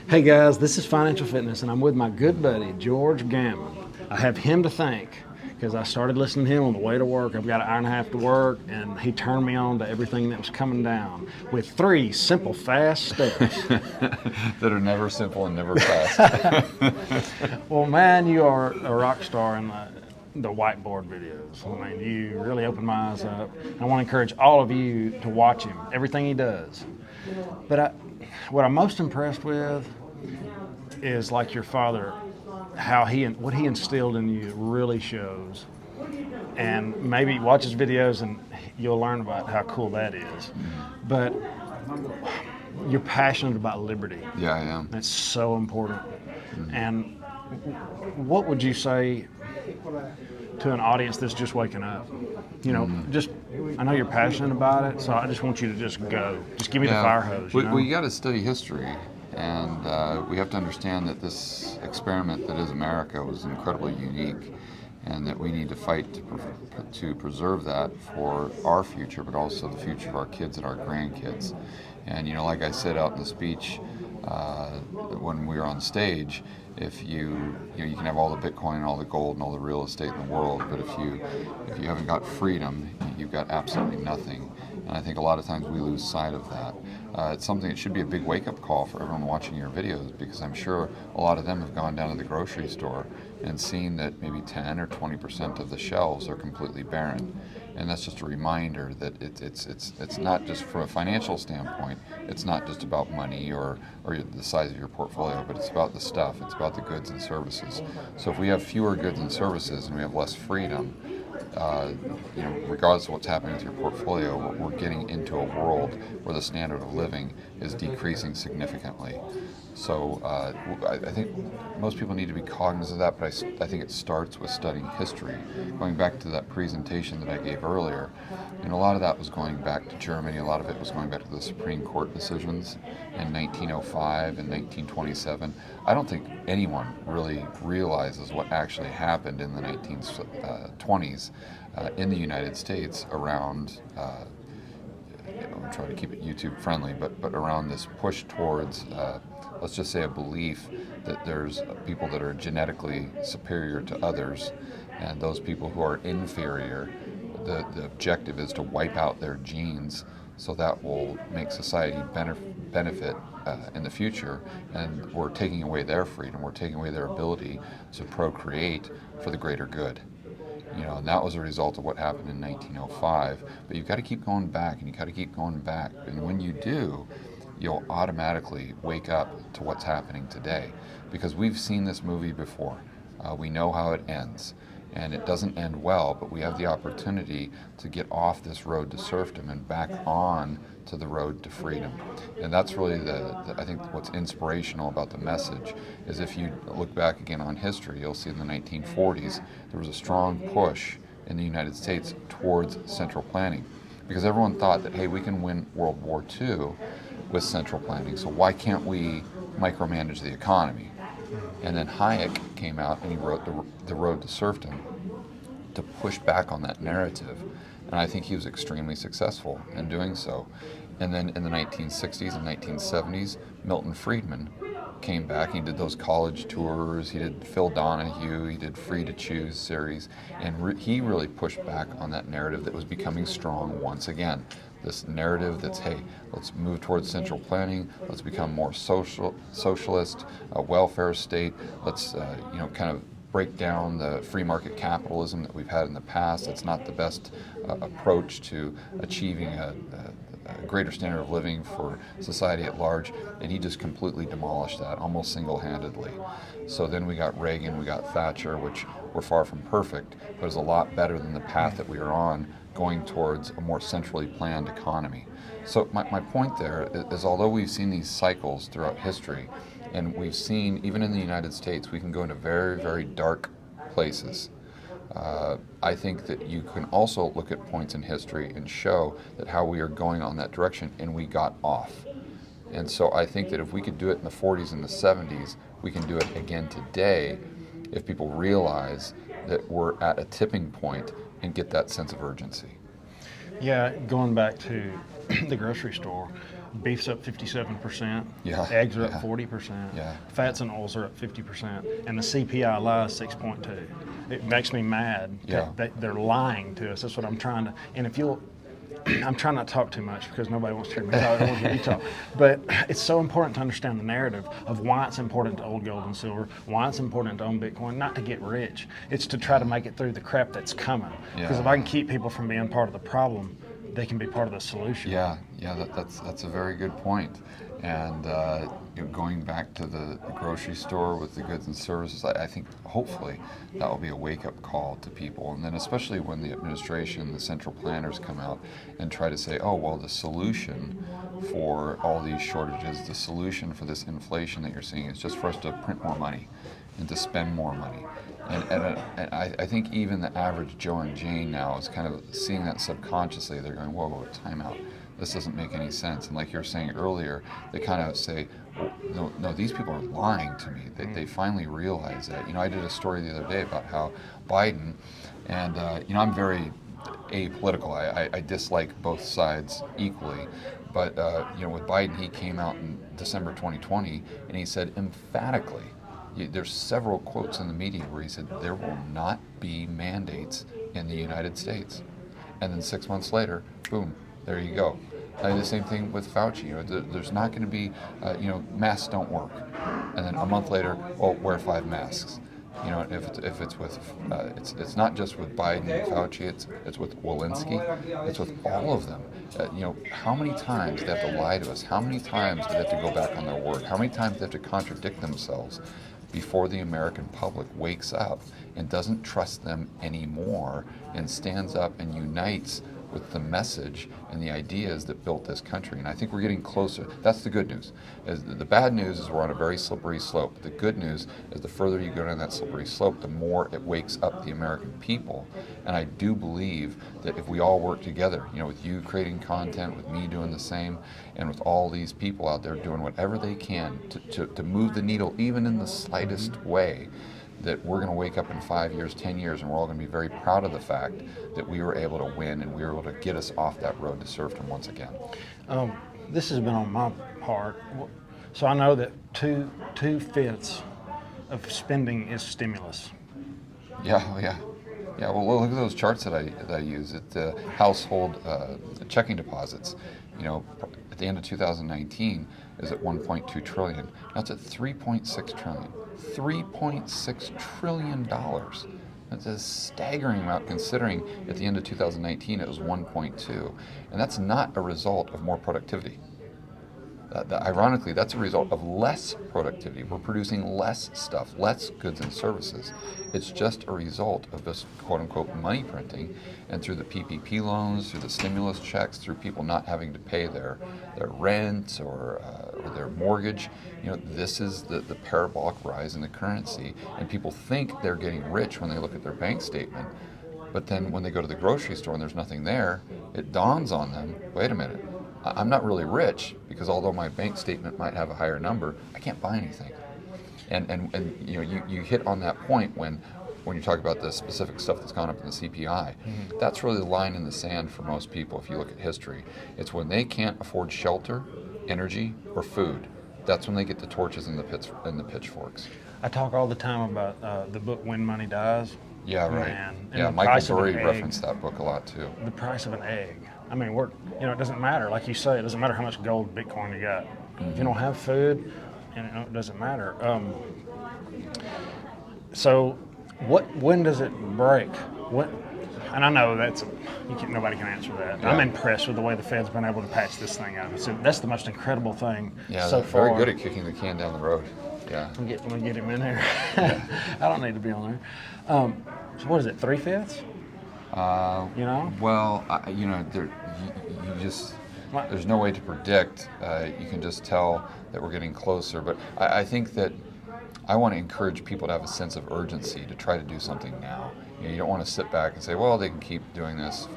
Hey guys, this is Financial Fitness, and I'm with my good buddy, George Gammon. I have him to thank because I started listening to him on the way to work. I've got an hour and a half to work, and he turned me on to everything that was coming down with 3 simple, fast steps. That are never simple and never fast. Well, man, you are a rock star in the whiteboard videos. I mean, you really opened my eyes up. I want to encourage all of you to watch him, everything he does. But what I'm most impressed with is like your father, what he instilled in you really shows. And maybe watch his videos and you'll learn about how cool that is. But you're passionate about liberty. Yeah, I am. That's so important. And what would you say to an audience that's just waking up? You know, I know you're passionate about it, so I just want you to just go. Just give me the fire hose. Well, you got to study history, and we have to understand that this experiment that is America was incredibly unique, and that we need to fight to preserve that for our future, but also the future of our kids and our grandkids. And you know, like I said out in the speech when we were on stage, if you can have all the Bitcoin and all the gold and all the real estate in the world, but if you haven't got freedom, you've got absolutely nothing. And I think a lot of times we lose sight of that. It's something that should be a big wake-up call for everyone watching your videos, because I'm sure a lot of them have gone down to the grocery store and seen that maybe 10 or 20% of the shelves are completely barren. And that's just a reminder that it's not just from a financial standpoint, it's not just about money or the size of your portfolio, but it's about the stuff, it's about the goods and services. So if we have fewer goods and services and we have less freedom, regardless of what's happening with your portfolio, we're getting into a world where the standard of living is decreasing significantly. So I think most people need to be cognizant of that, but I think it starts with studying history. Going back to that presentation that I gave earlier, and a lot of that was going back to Germany, a lot of it was going back to the Supreme Court decisions in 1905 and 1927. I don't think anyone really realizes what actually happened in the 1920s in the United States around, I'm trying to keep it YouTube friendly, but around this push towards let's just say a belief that there's people that are genetically superior to others, and those people who are inferior, the objective is to wipe out their genes, so that will make society benefit in the future, and we're taking away their freedom, we're taking away their ability to procreate for the greater good. And that was a result of what happened in 1905, but you've got to keep going back, and you've got to keep going back, and when you do, you'll automatically wake up to what's happening today, because we've seen this movie before. We know how it ends, and it doesn't end well, but we have the opportunity to get off this road to serfdom and back on to the road to freedom. And that's really I think what's inspirational about the message is, if you look back again on history, you'll see in the 1940s there was a strong push in the United States towards central planning, because everyone thought that, hey, we can win World War II with central planning, so why can't we micromanage the economy? And then Hayek came out and he wrote The Road to Serfdom to push back on that narrative, and I think he was extremely successful in doing so. And then in the 1960s and 1970s, Milton Freidman came back. He did those college tours, he did Phil Donahue, he did Free to Choose series, and he really pushed back on that narrative that was becoming strong once again. This narrative that's, hey, let's move towards central planning, let's become more socialist, a welfare state, let's kind of break down the free market capitalism that we've had in the past. That's not the best approach to achieving a greater standard of living for society at large, and he just completely demolished that, almost single-handedly. So then we got Reagan, we got Thatcher, which were far from perfect, but is a lot better than the path that we are on, going towards a more centrally planned economy. So my point there is, although we've seen these cycles throughout history, and we've seen, even in the United States, we can go into very, very dark places. I think that you can also look at points in history and show that how we are going on that direction, and we got off. And so I think that if we could do it in the 40s and the 70s, we can do it again today if people realize that we're at a tipping point and get that sense of urgency. Yeah, going back to the grocery store, Beef's up 57%. Yeah, Eggs are yeah. up 40%. Yeah. Fats and oils are up 50%. And the CPI lies 6.2. It makes me mad Yeah. that they're lying to us. That's what I'm trying to. And if you'll, I'm trying not to talk too much because nobody wants to hear me talk. I want to hear you talk. But it's so important to understand the narrative of why it's important to own gold and silver, why it's important to own Bitcoin, not to get rich. It's to try to make it through the crap that's coming. Because if I can keep people from being part of the problem, they can be part of the solution. Yeah, that's a very good point. And going back to the grocery store with the goods and services, I think hopefully that will be a wake-up call to people. And then especially when the administration, the central planners come out and try to say, oh, well, the solution for all these shortages, the solution for this inflation that you're seeing is just for us to print more money and to spend more money. And I think even the average Joe and Jane now is kind of seeing that subconsciously. They're going, whoa, time out. This doesn't make any sense. And like you were saying earlier, they kind of say, well, no, these people are lying to me. They finally realize that. You know, I did a story the other day about how Biden, and I'm very apolitical. I dislike both sides equally. But with Biden, he came out in December 2020, and he said emphatically, there's several quotes in the media where he said there will not be mandates in the United States. And then 6 months later, boom, there you go. The same thing with Fauci. There's not going to be, masks don't work. And then a month later, wear 5 masks. If it's with, it's not just with Biden and Fauci. It's with Walensky. It's with all of them. How many times do they have to lie to us? How many times do they have to go back on their word? How many times do they have to contradict themselves before the American public wakes up and doesn't trust them anymore and stands up and unites with the message and the ideas that built this country? And I think we're getting closer. That's the good news. The bad news is we're on a very slippery slope. The good news is the further you go down that slippery slope, the more it wakes up the American people. And I do believe that if we all work together, with you creating content, with me doing the same, and with all these people out there doing whatever they can to move the needle, even in the slightest way, that we're going to wake up in 5 years, 10 years, and we're all going to be very proud of the fact that we were able to win and we were able to get us off that road to serfdom once again. This has been on my heart. So I know that two-fifths of spending is stimulus. Yeah. Well, look at those charts that I use. At household checking deposits, at the end of 2019 is at 1.2 trillion. Now it's at 3.6 trillion. $3.6 trillion. That's a staggering amount considering at the end of 2019 it was 1.2. And that's not a result of more productivity. Ironically, that's a result of less productivity. We're producing less stuff, less goods and services. It's just a result of this quote-unquote money printing, and through the PPP loans, through the stimulus checks, through people not having to pay their rent or their mortgage. This is the parabolic rise in the currency, and people think they're getting rich when they look at their bank statement. But then when they go to the grocery store and there's nothing there, it dawns on them, wait a minute, I'm not really rich, because although my bank statement might have a higher number, I can't buy anything. And you hit on that point when you talk about the specific stuff that's gone up in the CPI. Mm-hmm. That's really the line in the sand for most people if you look at history. It's when they can't afford shelter, energy, or food. That's when they get the torches and the pitchforks. I talk all the time about the book When Money Dies. Yeah, right. And Michael Burry referenced that book a lot too. The price of an egg. I mean, it doesn't matter. Like you say, it doesn't matter how much gold, Bitcoin you got. Mm-hmm. If you don't have food, it doesn't matter. So, when does it break? And I know nobody can answer that. Yeah. I'm impressed with the way the Fed's been able to patch this thing up. So that's the most incredible thing so far. Very good at kicking the can down the road. Yeah. I'm gonna get him in there. Yeah. I don't need to be on there. So what is it? 3/5? Well, there's no way to predict. You can just tell that we're getting closer. But I think that I want to encourage people to have a sense of urgency to try to do something now. You don't want to sit back and say, well, they can keep doing this.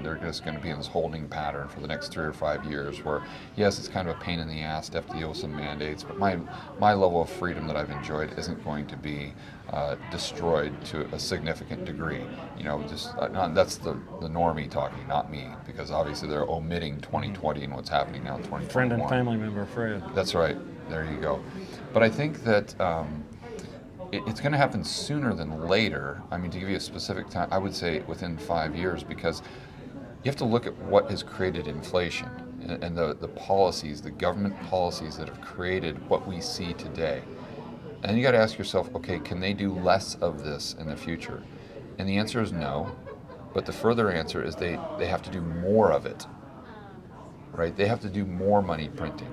They're just going to be in this holding pattern for the next 3 or 5 years where, yes, it's kind of a pain in the ass to have to deal with some mandates, but my level of freedom that I've enjoyed isn't going to be destroyed to a significant degree. That's the normie talking, not me, because obviously they're omitting 2020 and what's happening now in 2021. Friend and family member, Fred. That's right. There you go. But I think that it's going to happen sooner than later. I mean, to give you a specific time, I would say within 5 years, because you have to look at what has created inflation and the policies, the government policies that have created what we see today. And you got to ask yourself, okay, can they do less of this in the future? And the answer is no. But the further answer is they have to do more of it. Right? They have to do more money printing,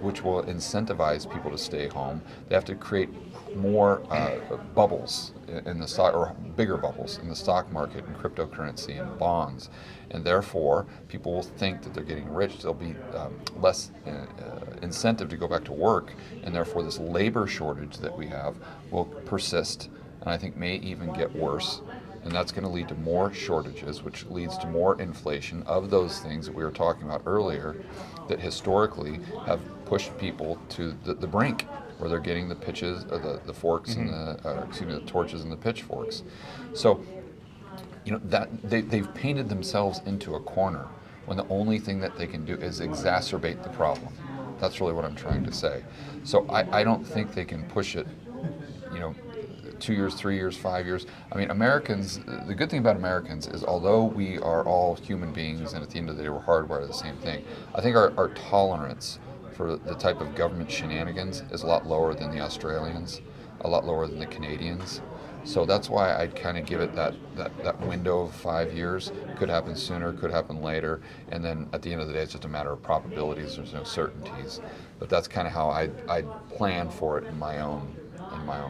which will incentivize people to stay home. They have to create more bubbles in the stock, or bigger bubbles in the stock market and cryptocurrency and bonds, and therefore people will think that they're getting rich. There'll be less incentive to go back to work, and therefore this labor shortage that we have will persist, and I think may even get worse. And that's going to lead to more shortages, which leads to more inflation of those things that we were talking about earlier that historically have pushed people to the brink, where they're getting the pitches, the forks, and the torches and the pitchforks. So, that they've painted themselves into a corner when the only thing that they can do is exacerbate the problem. That's really what I'm trying to say. So I don't think they can push it, 2 years, 3 years, 5 years. I mean, Americans, the good thing about Americans is although we are all human beings and at the end of the day we're hardwired to the same thing, I think our tolerance for the type of government shenanigans is a lot lower than the Australians, a lot lower than the Canadians. So that's why I'd kind of give it that window of 5 years. Could happen sooner, could happen later, and then at the end of the day it's just a matter of probabilities. There's no certainties. But that's kind of how I'd plan for it in my own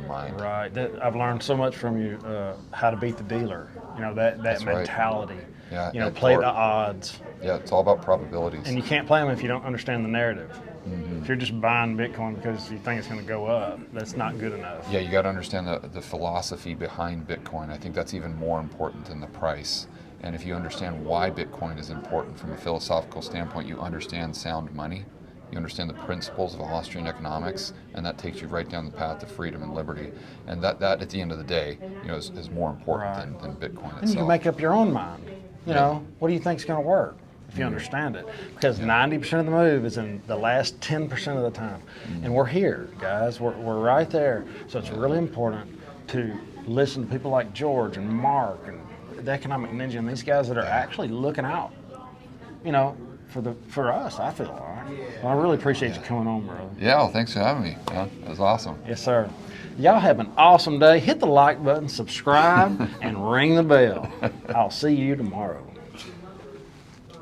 mind. Right. I've learned so much from you, how to beat the dealer. That That's mentality. Right. Yeah. Play the odds. Yeah, it's all about probabilities. And you can't play them if you don't understand the narrative. Mm-hmm. If you're just buying Bitcoin because you think it's going to go up, that's not good enough. Yeah, you got to understand the philosophy behind Bitcoin. I think that's even more important than the price. And if you understand why Bitcoin is important from a philosophical standpoint, you understand sound money. You understand the principles of Austrian economics, and that takes you right down the path to freedom and liberty. And that at the end of the day, is more important than Bitcoin itself. And you can make up your own mind. What do you think is going to work if you understand it? Because 90% of the move is in the last 10% of the time. And we're here, guys. We're right there. So it's really important to listen to people like George and Mark and the Economic Ninja and these guys that are actually looking out, for us, I feel. All right. Well, I really appreciate you coming on, brother. Yeah, well, thanks for having me. Yeah, it was awesome. Yes, sir. Y'all have an awesome day. Hit the like button, subscribe, and ring the bell. I'll see you tomorrow.